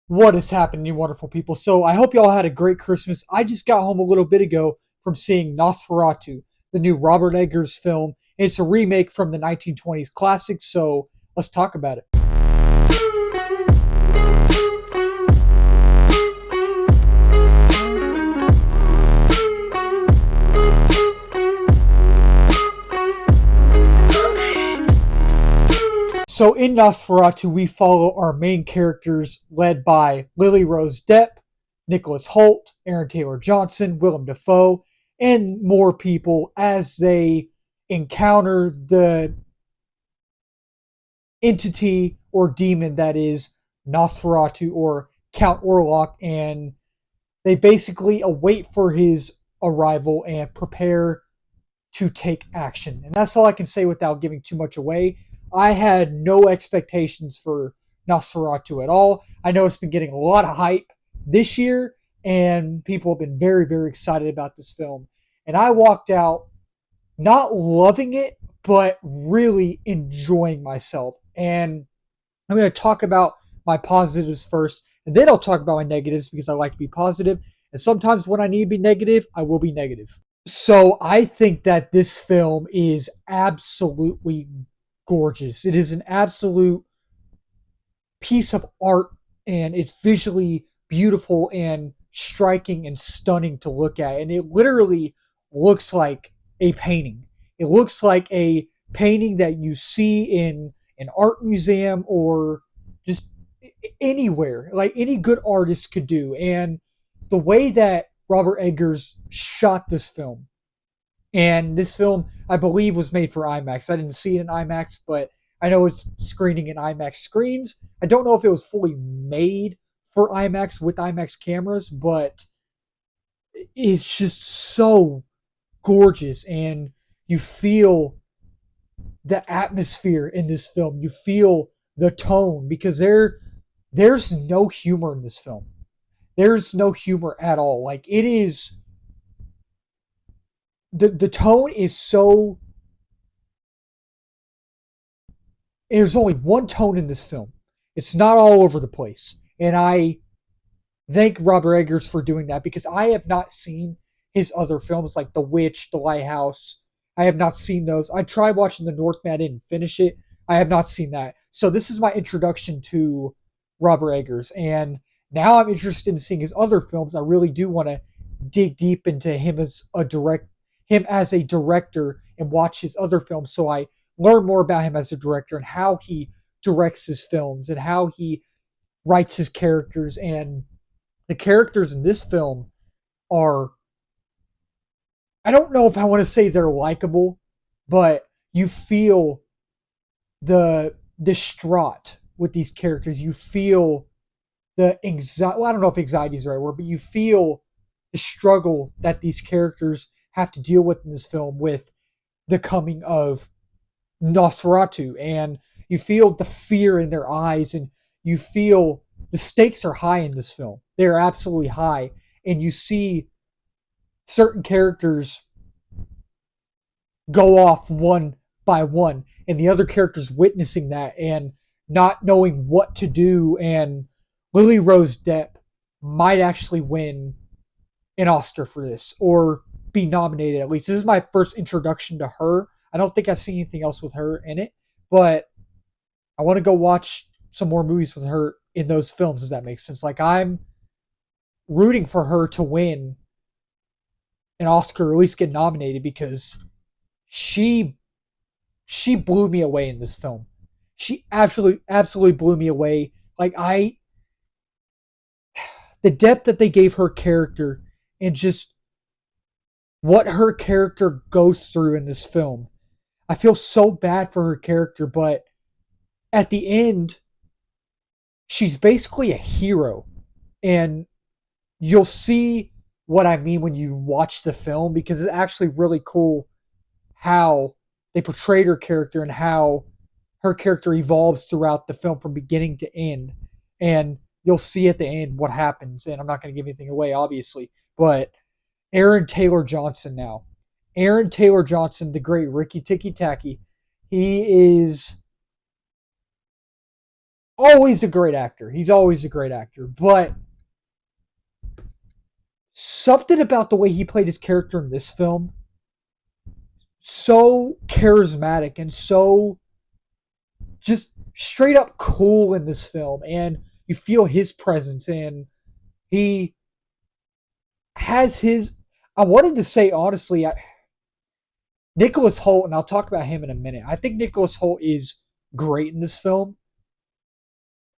What is happening, you wonderful people? So I hope y'all had a great Christmas. I just got home a little bit ago from seeing Nosferatu, the new Robert Eggers film. It's a remake from the 1920s classic, so let's talk about it. So in Nosferatu, we follow our main characters led by Lily Rose Depp, Nicholas Hoult, Aaron Taylor Johnson, Willem Dafoe, and more people as they encounter the entity or demon that is Nosferatu or Count Orlok, and they basically await for his arrival and prepare to take action. And that's all I can say without giving too much away. I had no expectations for Nosferatu at all. I know it's been getting a lot of hype this year, and people have been very, very excited about this film. And I walked out not loving it, but really enjoying myself. And I'm going to talk about my positives first, and then I'll talk about my negatives because I like to be positive. And sometimes when I need to be negative, I will be negative. So I think that this film is absolutely gorgeous. It is an absolute piece of art, and it's visually beautiful and striking and stunning to look at. And it literally looks like a painting. It looks like a painting that you see in an art museum or just anywhere, like any good artist could do. And the way that Robert Eggers shot this film, and this film, I believe, was made for IMAX. I didn't see it in IMAX, but I know it's screening in IMAX screens. I don't know if it was fully made for IMAX with IMAX cameras, but it's just so gorgeous. And you feel the atmosphere in this film. You feel the tone because there's no humor in this film. There's no humor at all. Like it is the tone is so there's only one tone in this film. It's not all over the place. And I thank Robert Eggers for doing that because I have not seen his other films like The Witch, The Lighthouse. I have not seen those. I tried watching The Northman, I didn't finish it. I have not seen that. So this is my introduction to Robert Eggers. And now I'm interested in seeing his other films. I really do want to dig deep into him as a director and watch his other films so I learn more about him as a director and how he directs his films and how he writes his characters. And the characters in this film are, I don't know if I want to say they're likable, but you feel the distraught with these characters. You feel the anxiety. Well, I don't know if anxiety is the right word, but you feel the struggle that these characters have to deal with in this film with the coming of Nosferatu, and you feel the fear in their eyes, and you feel the stakes are high in this film. They're absolutely high, and you see certain characters go off one by one, and the other characters witnessing that and not knowing what to do. And Lily Rose Depp might actually win an Oscar for this or be nominated at least. This is my first introduction to her. I don't think I've seen anything else with her in it, but I want to go watch some more movies with her in those films, if that makes sense. Like I'm rooting for her to win an Oscar or at least get nominated because she blew me away in this film. She absolutely blew me away. Like the depth that they gave her character and just what her character goes through in this film. I feel so bad for her character, but at the end, she's basically a hero. And you'll see what I mean when you watch the film because it's actually really cool how they portrayed her character and how her character evolves throughout the film from beginning to end. And you'll see at the end what happens. And I'm not going to give anything away, obviously. But Aaron Taylor Johnson now. Aaron Taylor Johnson, the great Ricky Tikki Tacky. He is always a great actor. He's always a great actor. But something about the way he played his character in this film, so charismatic and so just straight up cool in this film. And you feel his presence, and he has his. I wanted to say, honestly, Nicholas Hoult, and I'll talk about him in a minute. I think Nicholas Hoult is great in this film.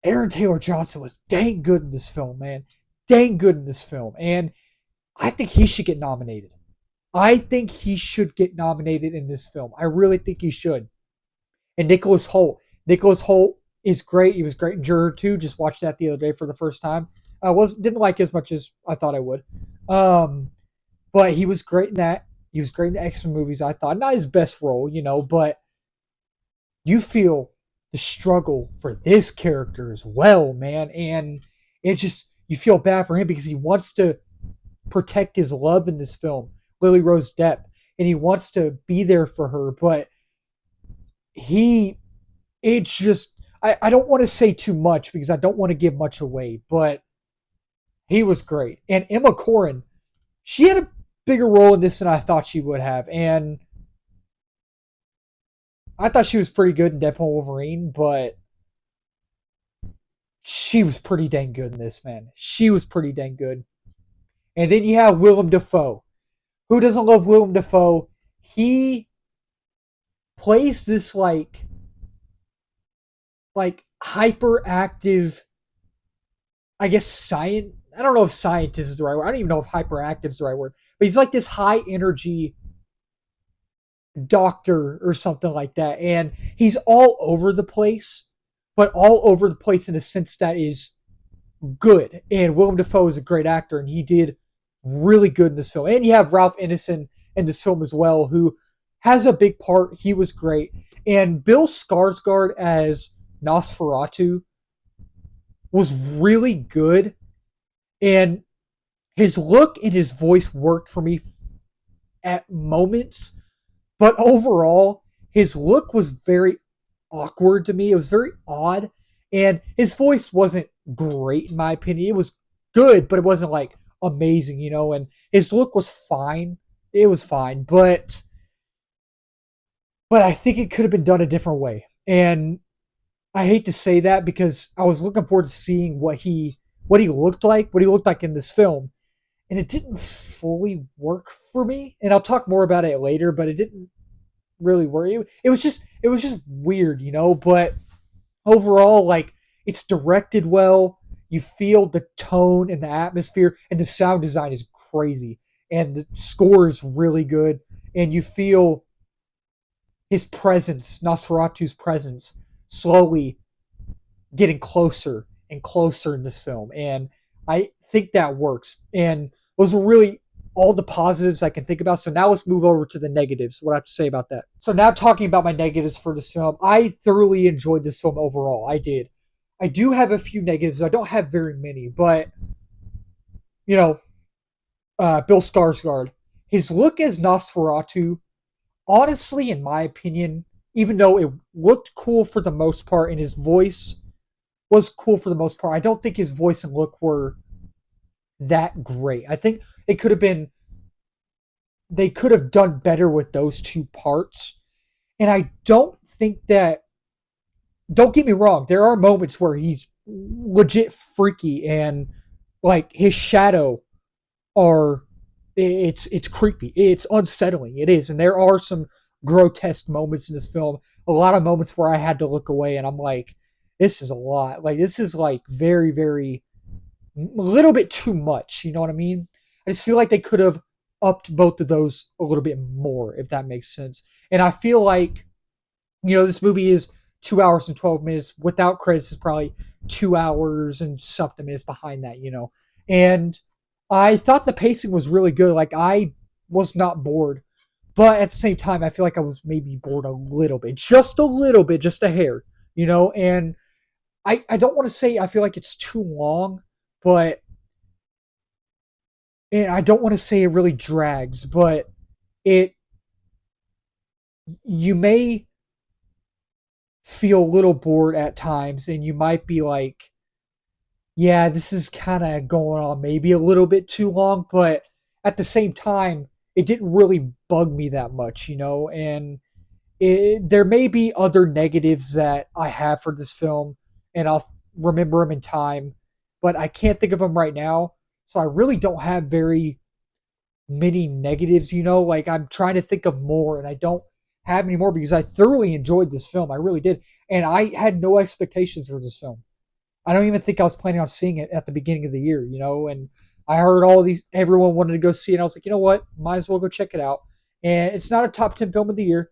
Aaron Taylor Johnson was dang good in this film, man. Dang good in this film. And I think he should get nominated. I think he should get nominated in this film. I really think he should. And Nicholas Hoult. Nicholas Hoult is great. He was great in Juror 2. Just watched that the other day for the first time. I didn't like it as much as I thought I would. But he was great in that. He was great in the X-Men movies, I thought. Not his best role, but you feel the struggle for this character as well, man. And you feel bad for him because he wants to protect his love in this film, Lily Rose Depp, and he wants to be there for her, but it's just, I don't want to say too much because I don't want to give much away, but he was great. And Emma Corrin, she had a bigger role in this than I thought she would have, and I thought she was pretty good in Deadpool Wolverine, but she was pretty dang good in this, man. She was pretty dang good. And then you have Willem Dafoe. Who doesn't love Willem Dafoe? He plays this like hyperactive, I guess science. I don't know if scientist is the right word. I don't even know if hyperactive is the right word. But he's like this high energy doctor or something like that. And he's all over the place, but all over the place in a sense that is good. And Willem Dafoe is a great actor, and he did really good in this film. And you have Ralph Ineson in this film as well, who has a big part. He was great. And Bill Skarsgård as Nosferatu was really good. And his look and his voice worked for me at moments. But overall, his look was very awkward to me. It was very odd. And his voice wasn't great, in my opinion. It was good, but it wasn't like amazing, and his look was fine. It was fine, but I think it could have been done a different way. And I hate to say that because I was looking forward to seeing what he looked like in this film, and it didn't fully work for me. And I'll talk more about it later, but it didn't really work. It was just weird, but overall, like, it's directed well. You feel the tone and the atmosphere, and the sound design is crazy, and the score is really good, and you feel his presence, Nosferatu's presence, slowly getting closer and closer in this film, and I think that works. And those are really all the positives I can think about. So now let's move over to the negatives, what I have to say about that. So now talking about my negatives for this film, I thoroughly enjoyed this film overall. I did. I do have a few negatives. I don't have very many, but Bill Skarsgård, his look as Nosferatu, honestly, in my opinion, even though it looked cool for the most part and his voice was cool for the most part, I don't think his voice and look were that great. I think they could have done better with those two parts. And I don't think that, don't get me wrong, there are moments where he's legit freaky, and like his shadow it's creepy. It's unsettling. It is. And there are some grotesque moments in this film. A lot of moments where I had to look away and I'm like, this is a lot. Like, this is like very, very, a little bit too much. You know what I mean? I just feel like they could have upped both of those a little bit more, if that makes sense. And I feel like, this movie is 2 hours and 12 minutes. Without credits, is probably 2 hours and something minutes behind that, And I thought the pacing was really good. Like, I was not bored. But at the same time, I feel like I was maybe bored a little bit. Just a little bit, just a hair, And I don't want to say I feel like it's too long, but and I don't want to say it really drags, but you may feel a little bored at times, and you might be like, yeah, this is kind of going on maybe a little bit too long, but at the same time, it didn't really bug me that much, and there may be other negatives that I have for this film, and I'll remember them in time, but I can't think of them right now. So I really don't have very many negatives, like I'm trying to think of more, and I don't have any more because I thoroughly enjoyed this film. I really did. And I had no expectations for this film. I don't even think I was planning on seeing it at the beginning of the year, and I heard everyone wanted to go see it. And I was like, you know what? Might as well go check it out. And it's not a top 10 film of the year,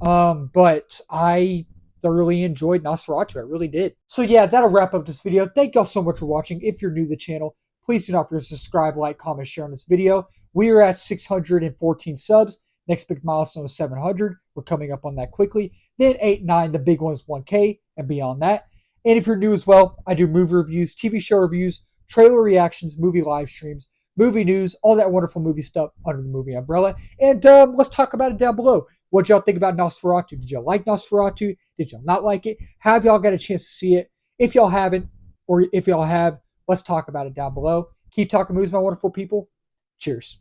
but I thoroughly enjoyed Nosferatu. I really did. So yeah, that'll wrap up this video. Thank y'all so much for watching. If you're new to the channel, please do not forget to subscribe, like, comment, share on this video. We are at 614 subs. Next big milestone is 700. We're coming up on that quickly. Then 8, 9, the big one is 1K and beyond that. And if you're new as well, I do movie reviews, TV show reviews, trailer reactions, movie live streams, movie news, all that wonderful movie stuff under the movie umbrella. And let's talk about it down below. What y'all think about Nosferatu? Did y'all like Nosferatu? Did y'all not like it? Have y'all got a chance to see it? If y'all haven't, or if y'all have, let's talk about it down below. Keep talking movies, my wonderful people. Cheers.